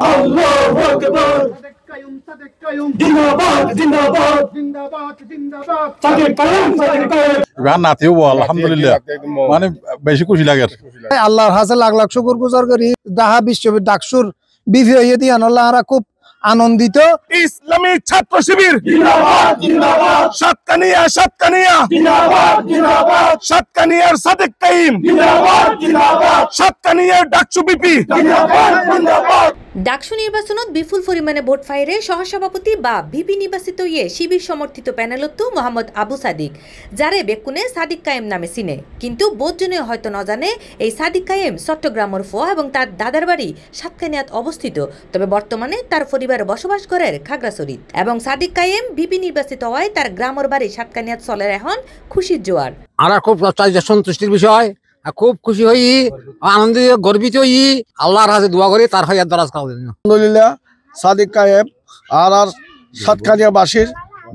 আল্লাহু আকবার। সাদেক কায়ুম জিন্দাবাদ জিন্দাবাদ জিন্দাবাদ জিন্দাবাদ। সাদেক কায়ুম গান নাতেও আলহামদুলিল্লাহ মানে বেশি খুশি লাগে। আল্লাহর হাতে লাখ লাখ শুকর গুজার করি। ঢাকা বিশ্ববিদ্যালয় ডাকসুর বিপি হয়ে দিয়ে আল্লাহরা খুব আনন্দিত। ইসলামী ছাত্র শিবির জিন্দাবাদ জিন্দাবাদ সাতকানিয়া সাতকানিয়া জিন্দাবাদ জিন্দাবাদ সাতকানিয়ার সাদেক কাইম জিন্দাবাদ জিন্দাবাদ সাতকানিয়ার ডাকসু বিপি জিন্দাবাদ জিন্দাবাদ। ডাকসু নির্বাচনত বিপুল পরিমাণে ভোট ফাইরে সহসভাপতি বা ভিপি নির্বাচিত ইয়ে শিবির সমর্থিত প্যানেলতো মোহাম্মদ আবু সাদিক, যারে বেকুনে সাদিক কায়েম নামে চিনে। কিন্তু বহুজনে হয়তো ন জানে এই সাদিক কায়েম চট্টগ্রামের ফোয়া এবং তার দাদার বাড়ি সাতকানিয়াত অবস্থিত। তবে বর্তমানে তার পরিবার বসবাস করে খাগড়াছড়িত এবং সাদিক কায়েম ভিপি নির্বাচিত হওয়ায় তার গ্রামের বাড়ি সাতকানিয়াত চলে এখন খুশির জোয়ার। আমরা খুব সন্তুষ্টির বিষয়, খুব খুশি হই, আনন্দিত গর্বিত হই। আল্লাহর কাছে দোয়া করি তার হায়াত দারাজ করার জন্য। আলহামদুলিল্লাহ সাদিক কায়েম আর সাতকানিয়াবাসীর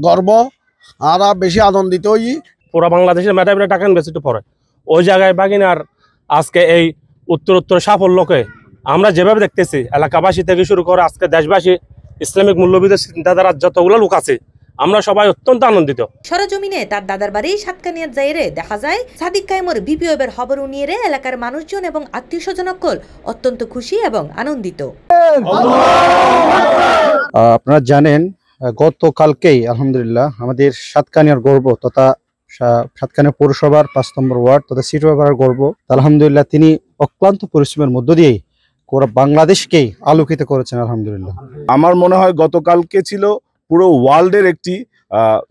গর্ব, আর বেশি আনন্দিত হই। পুরো বাংলাদেশের মেধাবীরা টাকা ইনভেস্ট পড়ে ওই জায়গায় বাগিনার আজকে এই উত্তর সাফল্যকে আমরা যেভাবে দেখতেছি, এলাকাবাসী থেকে শুরু করে আজকে দেশবাসী, ইসলামিক মূল্যবোধের চিন্তাধারার যতগুলো লোক আছে, আমরা সবাই অত্যন্ত আনন্দিত। সরজমিনে তার দাদার বাড়ি সাতকানিয়াত যাইরে দেখা যায় সাদিক কায়েমর বিপিওবের খবর উনিয়ে এলাকার মানুষজন এবং আত্মীয় স্বজনকল অত্যন্ত খুশি এবং আনন্দিত। আপনারা জানেন গতকালকেই আলহামদুলিল্লাহ আমাদের সাতকানিয়ার গর্ব তথা সাতকানিয়া পৌরসভার 5 নম্বর ওয়ার্ড তথা সিটুয়াপাড়ার গর্ব আলহামদুলিল্লাহ তিনি অক্লান্ত পরিশ্রমের মধ্য দিয়েই বাংলাদেশকেই আলোকিত করেছেন আলহামদুলিল্লাহ। আমার মনে হয় গতকালকে ছিল পুরো ওয়ার্ল্ডের একটি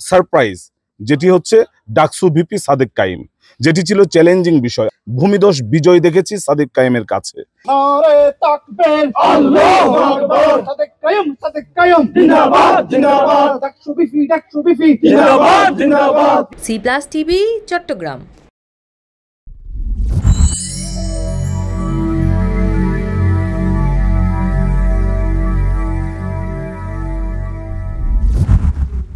সারপ্রাইজ, যেটি হচ্ছে ডাকসু ভিপি সাদেক কাইম, যেটি ছিল চ্যালেঞ্জিং বিষয়। ভূমিদোষ বিজয় দেখেছি সাদেক কাইমের কাছে। নারে তাকবীর আল্লাহু আকবার। সাদেক কায়ুম জিন্দাবাদ জিন্দাবাদ। ডাকসু বিপি জিন্দাবাদ জিন্দাবাদ। সি+ টিভি চট্টগ্রাম।